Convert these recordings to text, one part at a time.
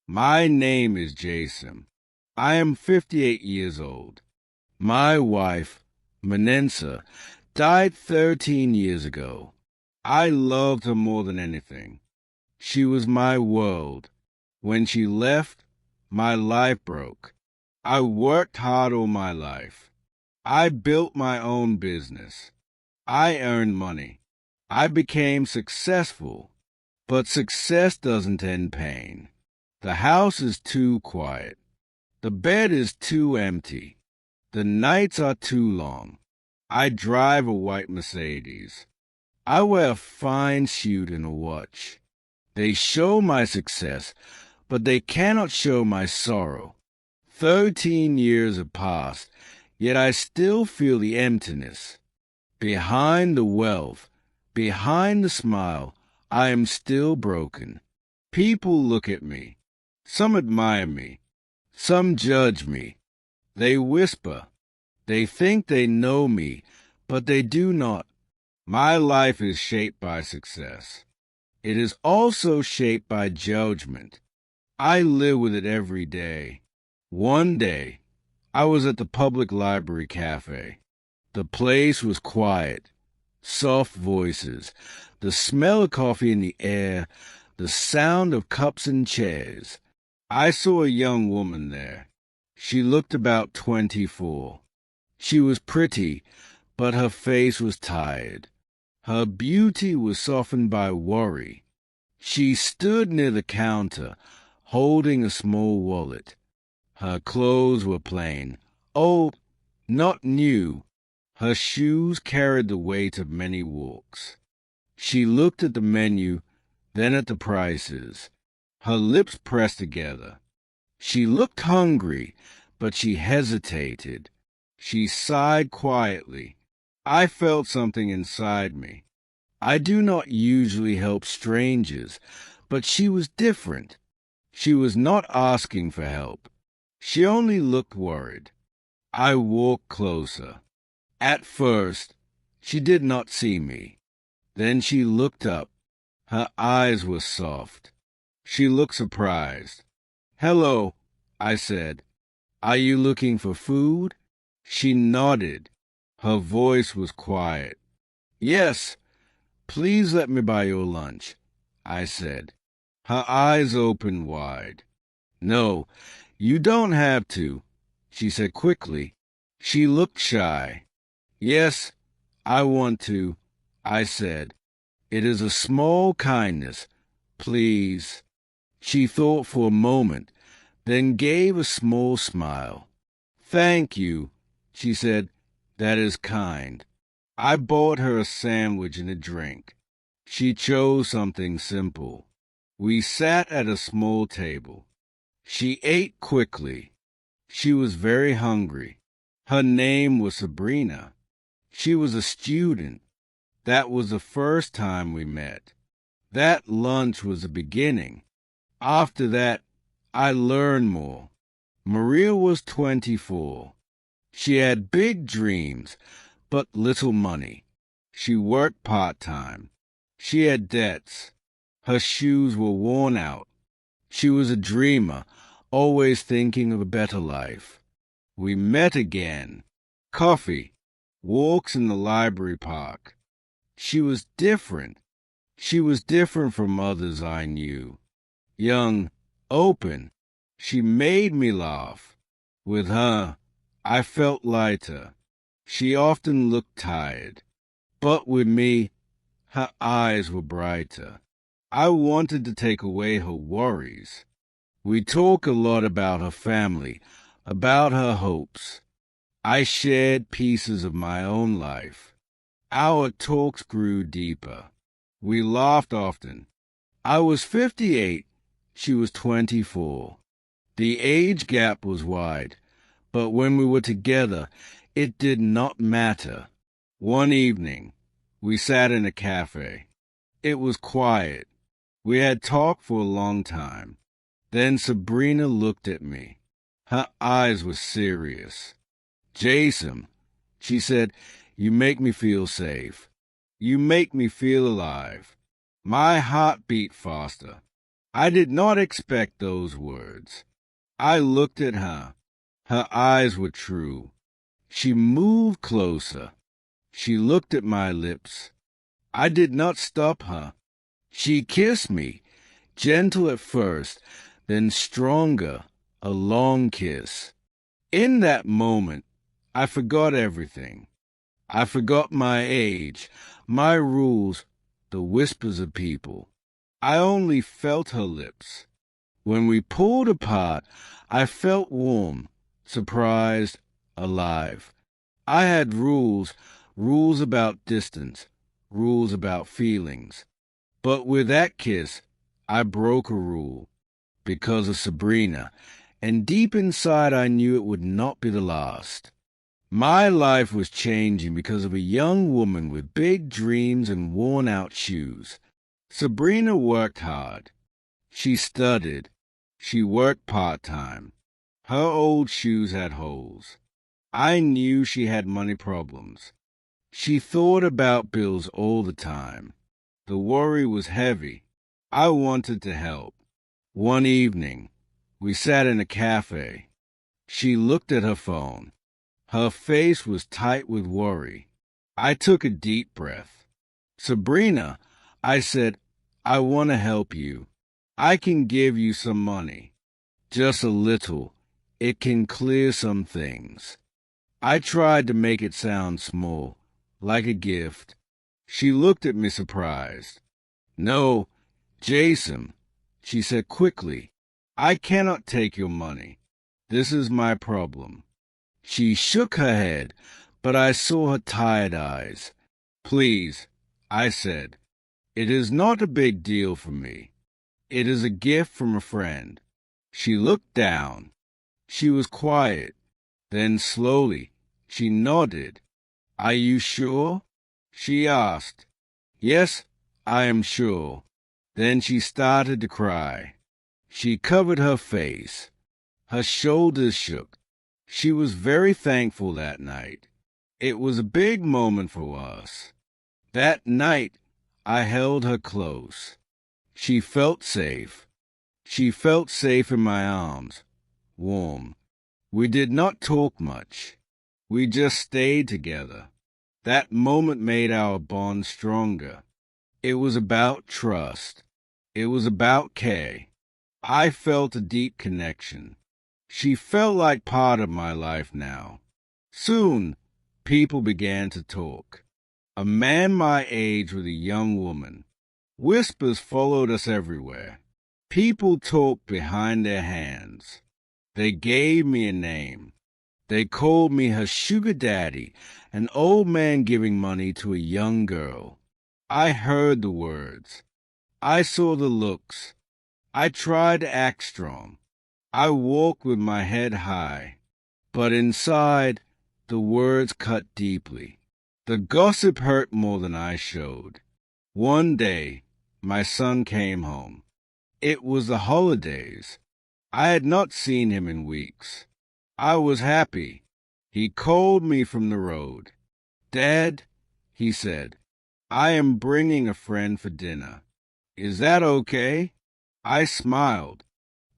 My name is Jason. I am 58 years old. My wife, Manensa, died 13 years ago. I loved her more than anything. She was my world. When she left, my life broke. I worked hard all my life. I built my own business. I earned money. I became successful. But success doesn't end pain. The house is too quiet. The bed is too empty. The nights are too long. I drive a white Mercedes. I wear a fine suit and a watch. They show my success, but they cannot show my sorrow. 13 years have passed, yet I still feel the emptiness. Behind the wealth, behind the smile, I am still broken. People look at me. Some admire me. Some judge me. They whisper. They think they know me, but they do not. My life is shaped by success. It is also shaped by judgment. I live with it every day. One day, I was at the public library cafe. The place was quiet, soft voices, the smell of coffee in the air, the sound of cups and chairs. I saw a young woman there. She looked about 24. She was pretty, but her face was tired. Her beauty was softened by worry. She stood near the counter, holding a small wallet. Her clothes were plain. Oh, not new. Her shoes carried the weight of many walks. She looked at the menu, then at the prices. Her lips pressed together. She looked hungry, but she hesitated. She sighed quietly. I felt something inside me. I do not usually help strangers, but she was different. She was not asking for help. She only looked worried. I walked closer. At first, she did not see me. Then she looked up. Her eyes were soft. She looked surprised. "Hello," I said. "Are you looking for food?" She nodded. Her voice was quiet. "Yes, please let me buy your lunch," I said. Her eyes opened wide. "No, you don't have to," she said quickly. She looked shy. "Yes, I want to," I said. "It is a small kindness. Please." She thought for a moment, then gave a small smile. "Thank you," she said. "That is kind." I bought her a sandwich and a drink. She chose something simple. We sat at a small table. She ate quickly. She was very hungry. Her name was Sabrina. She was a student. That was the first time we met. That lunch was the beginning. After that, I learned more. Maria was 24. She had big dreams, but little money. She worked part-time. She had debts. Her shoes were worn out. She was a dreamer, always thinking of a better life. We met again. Coffee, walks in the library park. She was different. She was different from others I knew. Young, open. She made me laugh. With her, I felt lighter. She often looked tired. But with me, her eyes were brighter. I wanted to take away her worries. We talked a lot about her family, about her hopes. I shared pieces of my own life. Our talks grew deeper. We laughed often. I was 58. She was 24. The age gap was wide, but when we were together, it did not matter. One evening, we sat in a cafe. It was quiet. We had talked for a long time. Then Sabrina looked at me. Her eyes were serious. "Jason," she said, "you make me feel safe. You make me feel alive. My heart beat faster. I did not expect those words. I looked at her. Her eyes were true. She moved closer. She looked at my lips. I did not stop her. She kissed me, gentle at first, then stronger, a long kiss. In that moment, I forgot everything. I forgot my age, my rules, the whispers of people. I only felt her lips. When we pulled apart, I felt warm, surprised, alive. I had rules, rules about distance, rules about feelings. But with that kiss, I broke a rule because of Sabrina, and deep inside I knew it would not be the last. My life was changing because of a young woman with big dreams and worn-out shoes. Sabrina worked hard. She studied. She worked part-time. Her old shoes had holes. I knew she had money problems. She thought about bills all the time. The worry was heavy. I wanted to help. One evening, we sat in a cafe. She looked at her phone. Her face was tight with worry. I took a deep breath. Sabrina, I said, I want to help you. I can give you some money. Just a little. It can clear some things. I tried to make it sound small, like a gift. She looked at me surprised. No, Jason, she said quickly, I cannot take your money. This is my problem. She shook her head, but I saw her tired eyes. Please, I said, it is not a big deal for me. It is a gift from a friend. She looked down. She was quiet. Then slowly, she nodded. Are you sure? She asked. Yes, I am sure. Then she started to cry. She covered her face. Her shoulders shook. She was very thankful that night. It was a big moment for us. That night, I held her close. She felt safe. She felt safe in my arms, warm. We did not talk much. We just stayed together. That moment made our bond stronger. It was about trust. It was about care. I felt a deep connection. She felt like part of my life now. Soon, people began to talk. A man my age with a young woman. Whispers followed us everywhere. People talked behind their hands. They gave me a name. They called me her sugar daddy, an old man giving money to a young girl. I heard the words. I saw the looks. I tried to act strong. I walked with my head high. But inside, the words cut deeply. The gossip hurt more than I showed. One day, my son came home. It was the holidays. I had not seen him in weeks. I was happy. He called me from the road. Dad, he said, I am bringing a friend for dinner. Is that okay? I smiled.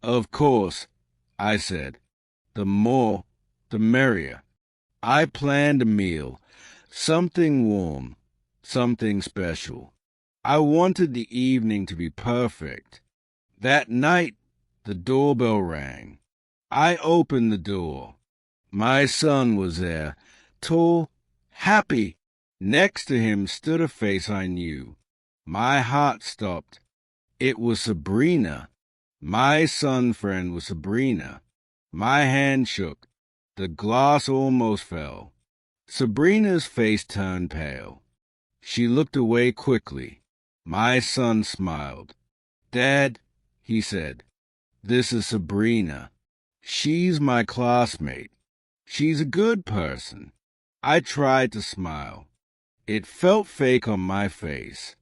Of course, I said. The more, the merrier. I planned a meal, something warm, something special. I wanted the evening to be perfect. That night, the doorbell rang. I opened the door. My son was there, tall, happy. Next to him stood a face I knew. My heart stopped. It was Sabrina. My son friend was Sabrina. My hand shook. The glass almost fell. Sabrina's face turned pale. She looked away quickly. My son smiled. Dad, he said, this is Sabrina. She's my classmate. She's a good person. I tried to smile. It felt fake on my face.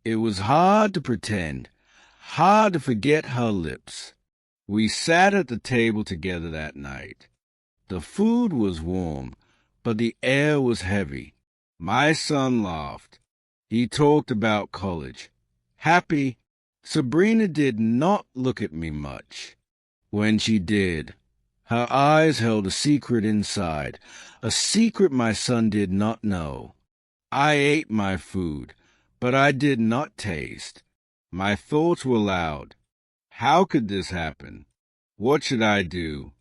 It was hard to pretend, hard to forget her lips. We sat at the table together that night. The food was warm, but the air was heavy. My son laughed. He talked about college. Happy, Sabrina did not look at me much. When she did, her eyes held a secret inside, a secret my son did not know. I ate my food, but I did not taste. My thoughts were loud. How could this happen? What should I do?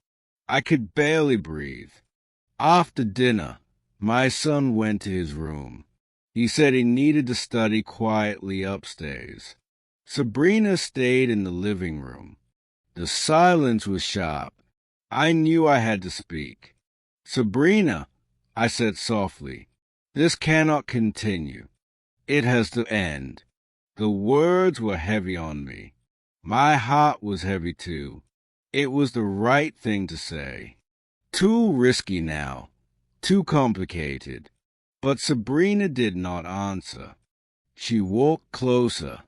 I could barely breathe. After dinner, my son went to his room. He said he needed to study quietly upstairs. Sabrina stayed in the living room. The silence was sharp. I knew I had to speak. Sabrina, I said softly, this cannot continue. It has to end. The words were heavy on me. My heart was heavy too. It was the right thing to say. Too risky now. Too complicated. But Sabrina did not answer. She walked closer.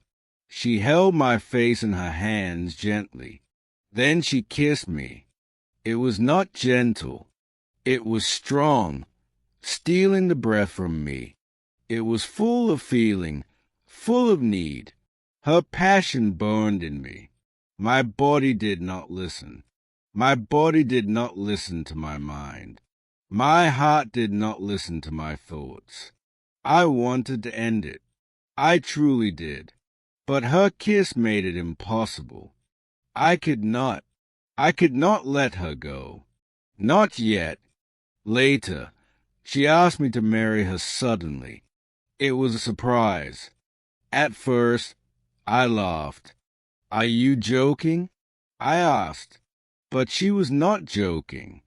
She held my face in her hands gently. Then she kissed me. It was not gentle. It was strong, stealing the breath from me. It was full of feeling, full of need. Her passion burned in me. My body did not listen. My body did not listen to my mind. My heart did not listen to my thoughts. I wanted to end it. I truly did. But her kiss made it impossible. I could not let her go. Not yet. Later, she asked me to marry her suddenly. It was a surprise. At first, I laughed. Are you joking? I asked. But she was not joking.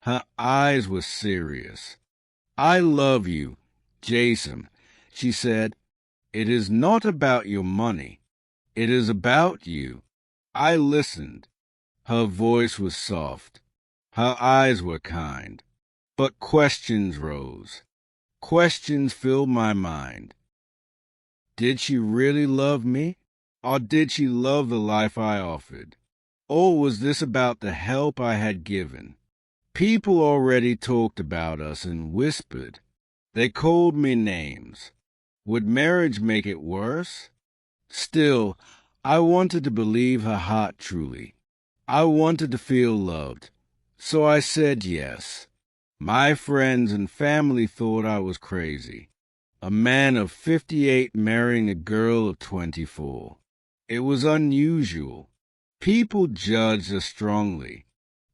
Her eyes were serious. I love you, Jason, she said. It is not about your money. It is about you. I listened. Her voice was soft. Her eyes were kind. But questions rose. Questions filled my mind. Did she really love me? Or did she love the life I offered? Or was this about the help I had given? People already talked about us and whispered. They called me names. Would marriage make it worse? Still, I wanted to believe her heart truly. I wanted to feel loved. So I said yes. My friends and family thought I was crazy. A man of 58 marrying a girl of 24. It was unusual. People judged us strongly.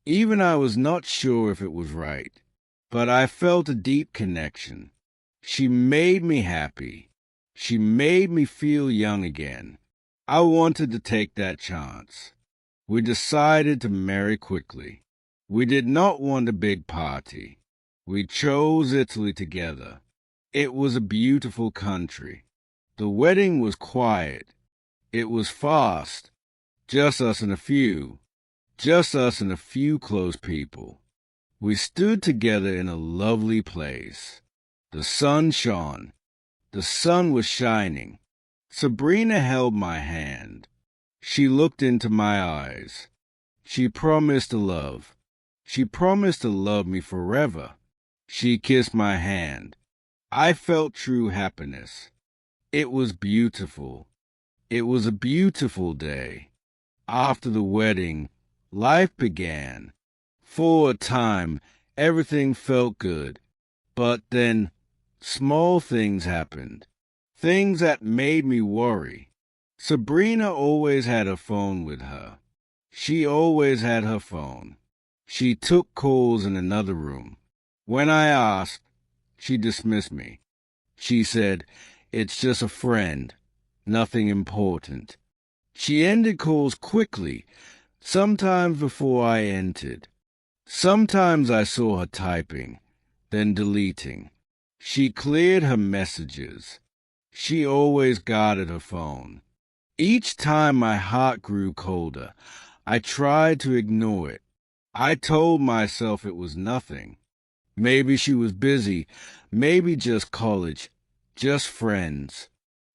Even I was not sure if it was right. But I felt a deep connection. She made me happy. She made me feel young again. I wanted to take that chance. We decided to marry quickly. We did not want a big party. We chose Italy together. It was a beautiful country. The wedding was quiet. It was fast. Just us and a few close people. We stood together in a lovely place. The sun shone. The sun was shining. Sabrina held my hand. She looked into my eyes. She promised to love. She promised to love me forever. She kissed my hand. I felt true happiness. It was beautiful. It was a beautiful day. After the wedding, life began. For a time, everything felt good. But then, small things happened. Things that made me worry. Sabrina always had her phone with her. She always had her phone. She took calls in another room. When I asked, she dismissed me. She said, "It's just a friend. Nothing important." She ended calls quickly, sometimes before I entered. Sometimes I saw her typing, then deleting. She cleared her messages. She always guarded her phone. Each time my heart grew colder, I tried to ignore it. I told myself it was nothing. Maybe she was busy, maybe just college, just friends.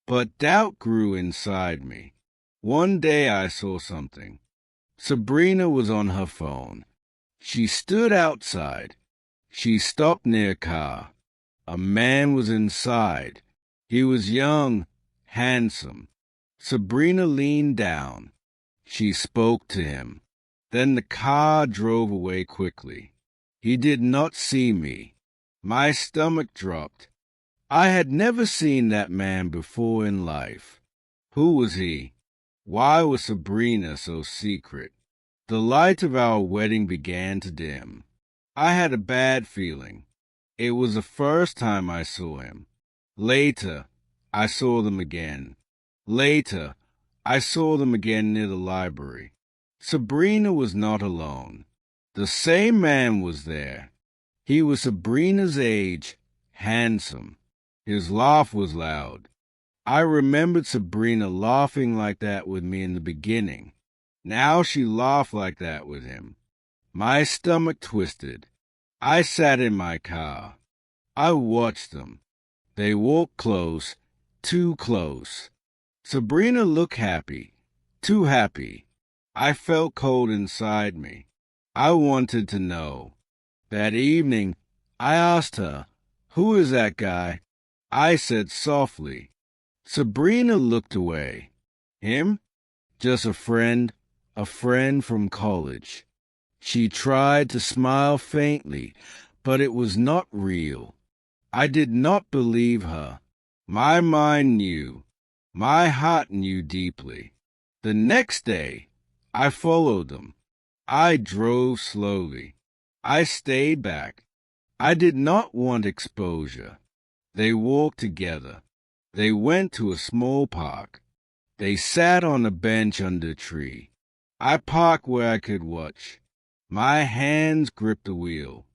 But doubt grew inside me. One day I saw something. Sabrina was on her phone. She stood outside. She stopped near a car. A man was inside. He was young, handsome. Sabrina leaned down. She spoke to him. Then the car drove away quickly. He did not see me. My stomach dropped. I had never seen that man before in life. Who was he? Why was Sabrina so secret? The light of our wedding began to dim. I had a bad feeling. It was the first time I saw him. Later, I saw them again. Later, I saw them again near the library. Sabrina was not alone. The same man was there. He was Sabrina's age, handsome. His laugh was loud. I remembered Sabrina laughing like that with me in the beginning. Now she laughed like that with him. My stomach twisted. I sat in my car. I watched them. They walked close, too close. Sabrina looked happy, too happy. I felt cold inside me. I wanted to know. That evening, I asked her, "Who is that guy?" I said softly. Sabrina looked away. Him? Just a friend from college. She tried to smile faintly, but it was not real. I did not believe her. My mind knew. My heart knew deeply. The next day, I followed them. I drove slowly. I stayed back. I did not want exposure. They walked together. They went to a small park. They sat on a bench under a tree. I parked where I could watch. My hands gripped the wheel.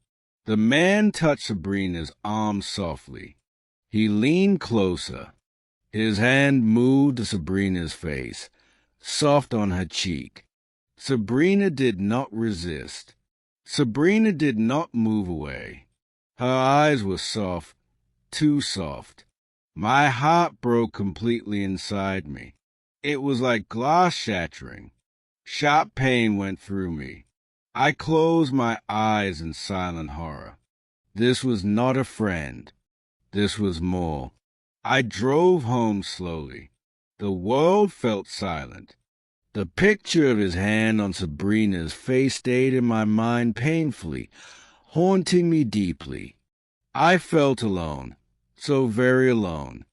The man touched Sabrina's arm softly. He leaned closer. His hand moved to Sabrina's face, soft on her cheek. Sabrina did not resist. Sabrina did not move away. Her eyes were soft, too soft. My heart broke completely inside me. It was like glass shattering. Sharp pain went through me. I closed my eyes in silent horror. This was not a friend. This was more. I drove home slowly. The world felt silent. The picture of his hand on Sabrina's face stayed in my mind painfully, haunting me deeply. I felt alone, so very alone.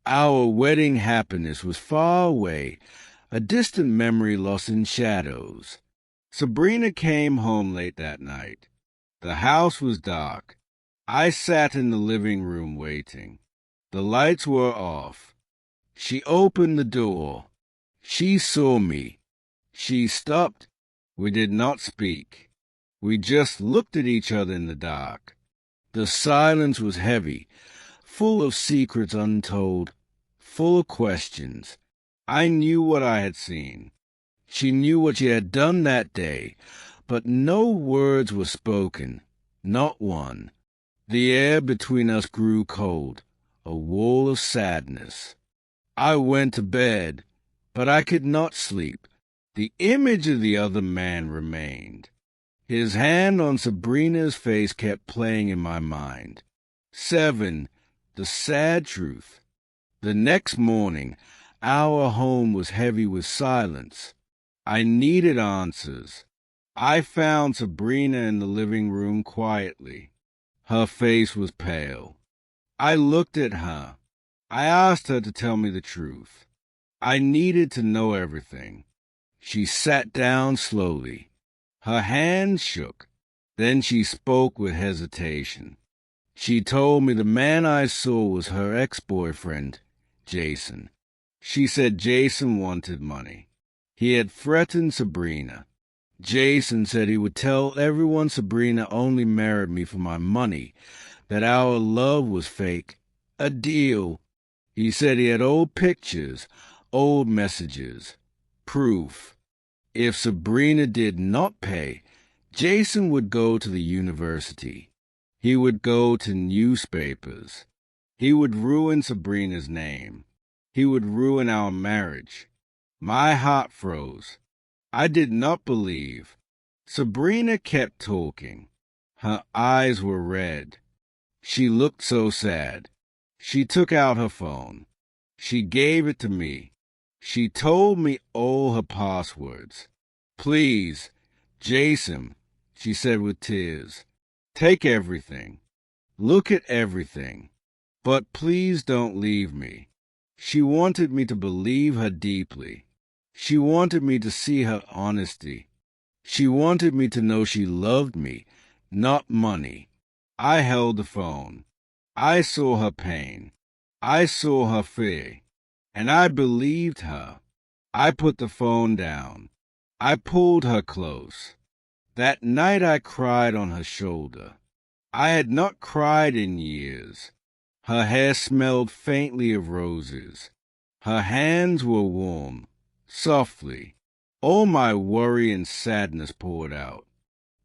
Our wedding happiness was far away, a distant memory lost in shadows. Sabrina came home late that night. The house was dark. I sat in the living room waiting. The lights were off. She opened the door. She saw me. She stopped. We did not speak. We just looked at each other in the dark. The silence was heavy, full of secrets untold, full of questions. I knew what I had seen. She knew what she had done that day, but no words were spoken, not one. The air between us grew cold, a wall of sadness. I went to bed, but I could not sleep. The image of the other man remained. His hand on Sabrina's face kept playing in my mind. 7. The sad truth. The next morning, our home was heavy with silence. I needed answers. I found Sabrina in the living room quietly. Her face was pale. I looked at her. I asked her to tell me the truth. I needed to know everything. She sat down slowly. Her hands shook. Then she spoke with hesitation. She told me the man I saw was her ex-boyfriend, Jason. She said Jason wanted money. He had threatened Sabrina. Jason said he would tell everyone Sabrina only married me for my money, that our love was fake, a deal. He said he had old pictures, old messages, proof. If Sabrina did not pay, Jason would go to the university. He would go to newspapers. He would ruin Sabrina's name. He would ruin our marriage. My heart froze. I did not believe. Sabrina kept talking. Her eyes were red. She looked so sad. She took out her phone. She gave it to me. She told me all her passwords. Please, Jason, she said with tears, take everything. Look at everything. But please don't leave me. She wanted me to believe her deeply. She wanted me to see her honesty. She wanted me to know she loved me, not money. I held the phone. I saw her pain. I saw her fear. And I believed her. I put the phone down. I pulled her close. That night I cried on her shoulder. I had not cried in years. Her hair smelled faintly of roses. Her hands were warm, softly. All my worry and sadness poured out.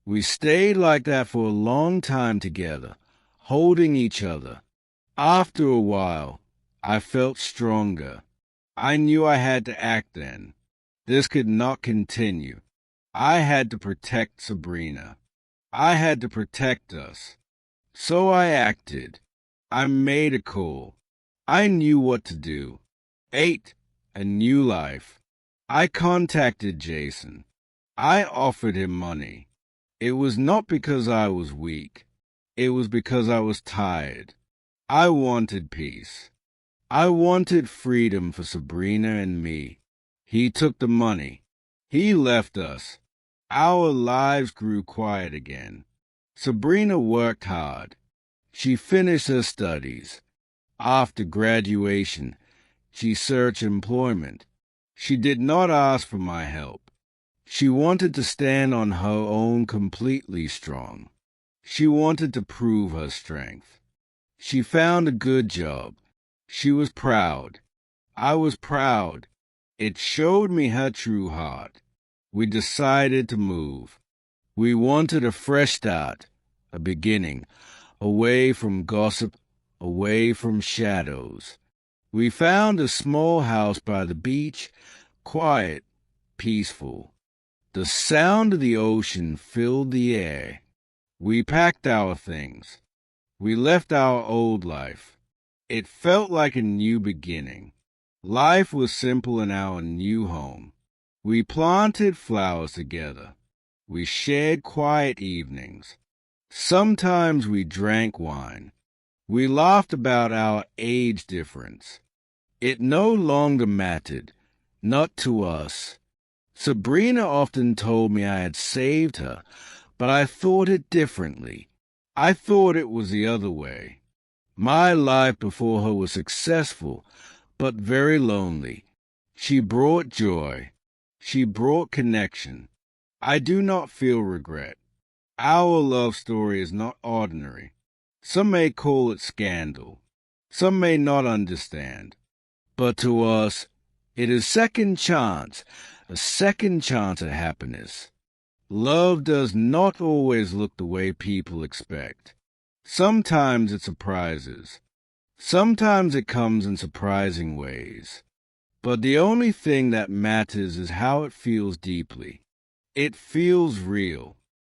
We stayed like that for a long time together, holding each other. After a while, I felt stronger. I knew I had to act then. This could not continue. I had to protect Sabrina. I had to protect us. So I acted. I made a call. I knew what to do. 8. A new life. I contacted Jason. I offered him money. It was not because I was weak. It was because I was tired. I wanted peace. I wanted freedom for Sabrina and me. He took the money. He left us. Our lives grew quiet again. Sabrina worked hard. She finished her studies. After graduation, she searched employment. She did not ask for my help. She wanted to stand on her own completely strong. She wanted to prove her strength. She found a good job. She was proud. I was proud. It showed me her true heart. We decided to move. We wanted a fresh start, a beginning, away from gossip, away from shadows. We found a small house by the beach, quiet, peaceful. The sound of the ocean filled the air. We packed our things. We left our old life. It felt like a new beginning. Life was simple in our new home. We planted flowers together. We shared quiet evenings. Sometimes we drank wine. We laughed about our age difference. It no longer mattered, not to us. Sabrina often told me I had saved her, but I thought it differently. I thought it was the other way. My life before her was successful, but very lonely. She brought joy. She brought connection. I do not feel regret. Our love story is not ordinary. Some may call it scandal. Some may not understand. But to us, it is second chance, a second chance at happiness. Love does not always look the way people expect. Sometimes it surprises. Sometimes it comes in surprising ways. But the only thing that matters is how it feels deeply. It feels real.